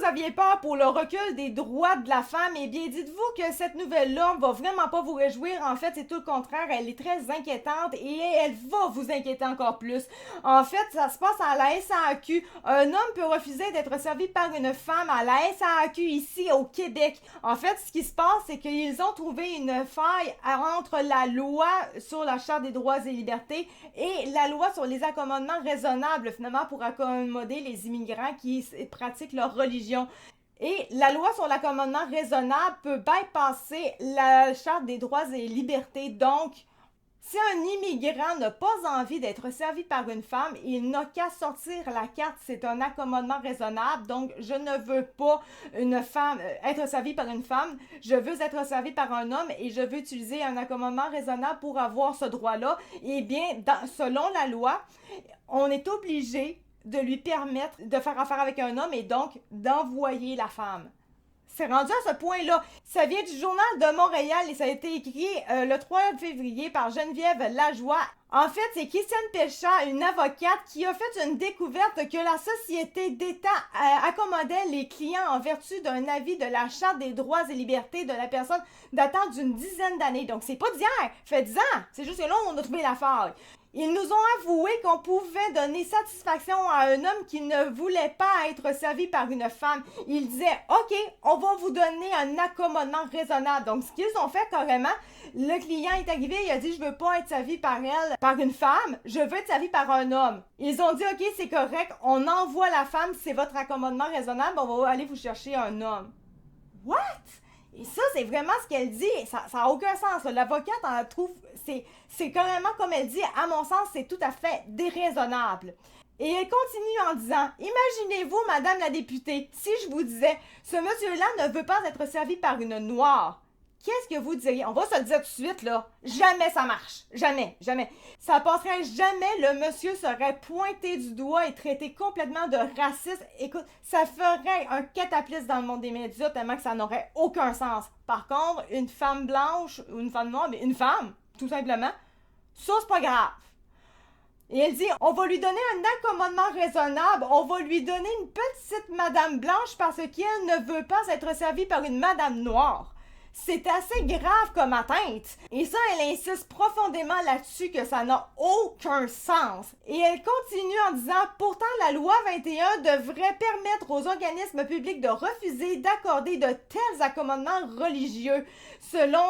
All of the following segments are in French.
aviez peur pour le recul des droits de la femme, eh bien, dites-vous que cette nouvelle-là va vraiment pas vous réjouir. En fait, c'est tout le contraire. Elle est très inquiétante et elle va vous inquiéter encore plus. En fait, ça se passe à la SAQ. Un homme peut refuser d'être servi par une femme à la SAQ ici au Québec. En fait, ce qui se passe, c'est qu'ils ont trouvé une faille entre la loi sur la Charte des droits et libertés et la loi sur les accommodements raisonnables, finalement, pour accommoder les immigrants qui pratiquent leur religion. Et la loi sur l'accommodement raisonnable peut bypasser la Charte des droits et libertés. Donc, si un immigrant n'a pas envie d'être servi par une femme, il n'a qu'à sortir la carte. C'est un accommodement raisonnable. Donc, je ne veux pas une femme être servie par une femme. Je veux être servie par un homme et je veux utiliser un accommodement raisonnable pour avoir ce droit-là. Eh bien, selon la loi, on est obligé de lui permettre de faire affaire avec un homme et donc d'envoyer la femme. C'est rendu à ce point-là. Ça vient du Journal de Montréal et ça a été écrit le 3 février par Geneviève Lajoie. En fait, c'est Christiane Péchat, une avocate, qui a fait une découverte que la société d'État accommodait les clients en vertu d'un avis de la Charte des droits et libertés de la personne datant d'une dizaine d'années. Donc, c'est pas d'hier, fait 10 ans. C'est juste que là, on a trouvé la faille. Ils nous ont avoué qu'on pouvait donner satisfaction à un homme qui ne voulait pas être servi par une femme. Ils disaient, OK, on va vous donner un accommodement raisonnable. Donc, ce qu'ils ont fait carrément, le client est arrivé, il a dit, je veux pas être servi par elle, par une femme, je veux être servi par un homme. Ils ont dit, OK, c'est correct, on envoie la femme, c'est votre accommodement raisonnable, on va aller vous chercher un homme. What? Et ça, c'est vraiment ce qu'elle dit. Ça n'a aucun sens. L'avocate en trouve... C'est carrément comme elle dit, à mon sens, c'est tout à fait déraisonnable. Et elle continue en disant, imaginez-vous, Madame la députée, si je vous disais, ce monsieur-là ne veut pas être servi par une noire. Qu'est-ce que vous diriez? On va se le dire tout de suite, là. Jamais ça marche. Jamais, jamais. Ça passerait jamais, le monsieur serait pointé du doigt et traité complètement de raciste. Écoute, ça ferait un cataclysme dans le monde des médias tellement que ça n'aurait aucun sens. Par contre, une femme blanche ou une femme noire, mais une femme, tout simplement, ça, c'est pas grave. Et elle dit, on va lui donner un accommodement raisonnable, on va lui donner une petite madame blanche parce qu'elle ne veut pas être servie par une madame noire. C'est assez grave comme atteinte. Et ça, elle insiste profondément là-dessus que ça n'a aucun sens. Et elle continue en disant, pourtant la loi 21 devrait permettre aux organismes publics de refuser d'accorder de tels accommodements religieux. Selon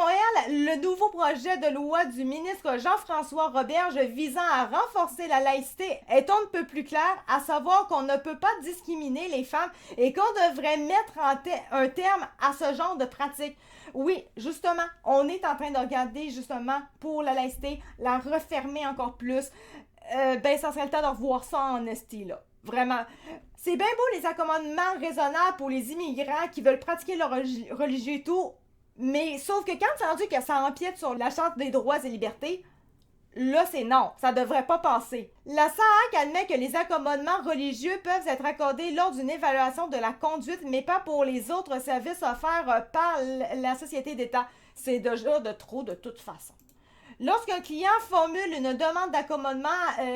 elle, le nouveau projet de loi du ministre Jean-François Roberge visant à renforcer la laïcité est on ne peut plus clair, à savoir qu'on ne peut pas discriminer les femmes et qu'on devrait mettre un terme à ce genre de pratique. Oui, justement, on est en train de regarder justement pour la laïcité, la refermer encore plus. Ça serait le temps de revoir ça en esti, là. Vraiment. C'est bien beau les accommodements raisonnables pour les immigrants qui veulent pratiquer leur religieux et tout, mais sauf que quand c'est rendu que ça empiète sur la Charte des droits et libertés, là, c'est non, ça devrait pas passer. La SAAQ admet que les accommodements religieux peuvent être accordés lors d'une évaluation de la conduite, mais pas pour les autres services offerts par la société d'État. C'est déjà de trop de toute façon. Lorsqu'un client formule une demande d'accommodement,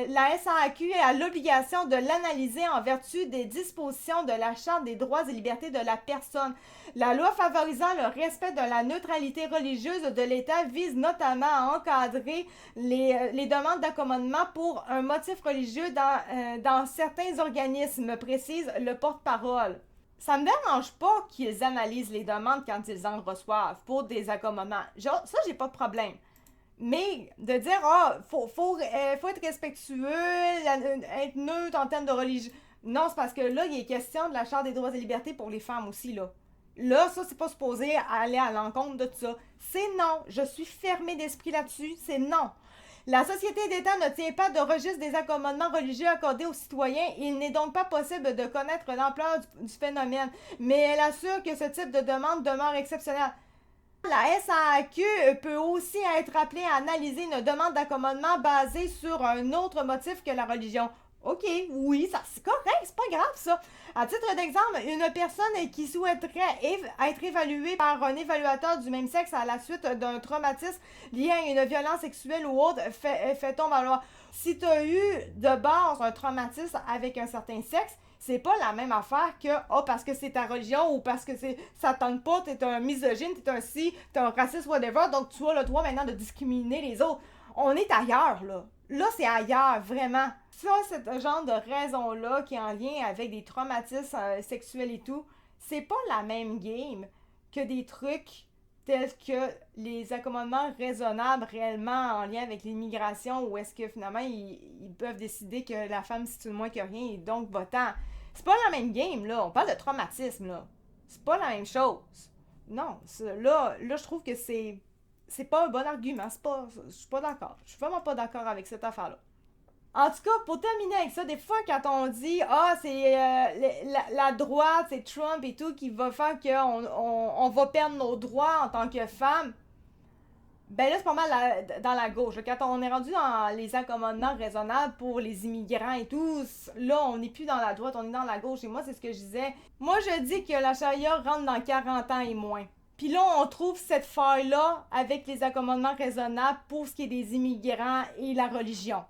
la SAAQ a l'obligation de l'analyser en vertu des dispositions de la Charte des droits et libertés de la personne. La loi favorisant le respect de la neutralité religieuse de l'État vise notamment à encadrer les demandes d'accommodement pour un motif religieux dans certains organismes, précise le porte-parole. Ça me dérange pas qu'ils analysent les demandes quand ils en reçoivent pour des accommodements. Genre, ça, j'ai pas de problème. Mais de dire, faut être respectueux, être neutre en termes de religion. Non, c'est parce que là, il est question de la Charte des droits et libertés pour les femmes aussi, là. Là, ça, c'est pas supposé aller à l'encontre de ça. C'est non. Je suis fermée d'esprit là-dessus. C'est non. La société d'État ne tient pas de registre des accommodements religieux accordés aux citoyens. Il n'est donc pas possible de connaître l'ampleur du phénomène. Mais elle assure que ce type de demande demeure exceptionnel. La SAAQ peut aussi être appelée à analyser une demande d'accommodement basée sur un autre motif que la religion. OK, oui, ça c'est correct, c'est pas grave ça. À titre d'exemple, une personne qui souhaiterait être évaluée par un évaluateur du même sexe à la suite d'un traumatisme lié à une violence sexuelle ou autre, fait-on valoir. Si tu as eu de base un traumatisme avec un certain sexe, C'est pas la même affaire que, parce que c'est ta religion ou parce que ça tente pas, t'es un misogyne, t'es un raciste, whatever, donc tu as le droit maintenant de discriminer les autres. On est ailleurs, là. Là, c'est ailleurs, vraiment. Ça, c'est genre de raison-là qui est en lien avec des traumatismes sexuels et tout, c'est pas la même game que des trucs tels que les accommodements raisonnables réellement en lien avec l'immigration, où est-ce que finalement ils peuvent décider que la femme c'est une moins que rien et donc va-t'en. C'est pas la même game, là. On parle de traumatisme, là. C'est pas la même chose. Non, là, je trouve que c'est pas un bon argument. Je suis pas d'accord. Je suis vraiment pas d'accord avec cette affaire-là. En tout cas, pour terminer avec ça, des fois, quand on dit c'est la droite, c'est Trump et tout qui va faire qu'on va perdre nos droits en tant que femme, ben là, c'est pas mal dans la gauche. Quand on est rendu dans les accommodements raisonnables pour les immigrants et tout, là, on n'est plus dans la droite, on est dans la gauche. Et moi, c'est ce que je disais. Moi, je dis que la charia rentre dans 40 ans et moins. Puis là, on trouve cette faille-là avec les accommodements raisonnables pour ce qui est des immigrants et la religion,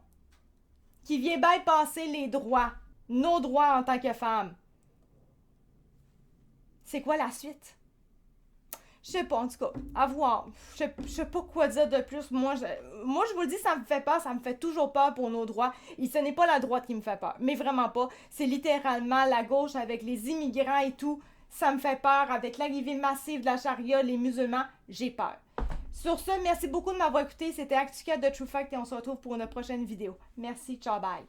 qui vient bypasser les droits, nos droits en tant que femmes. C'est quoi la suite? Je sais pas, en tout cas, à voir. Je sais pas quoi dire de plus. Moi, je vous le dis, ça me fait peur, ça me fait toujours peur pour nos droits. Et ce n'est pas la droite qui me fait peur, mais vraiment pas. C'est littéralement la gauche avec les immigrants et tout. Ça me fait peur. Avec l'arrivée massive de la charia, les musulmans, j'ai peur. Sur ce, merci beaucoup de m'avoir écouté. C'était ActuCat de True Fact et on se retrouve pour une prochaine vidéo. Merci, ciao, bye.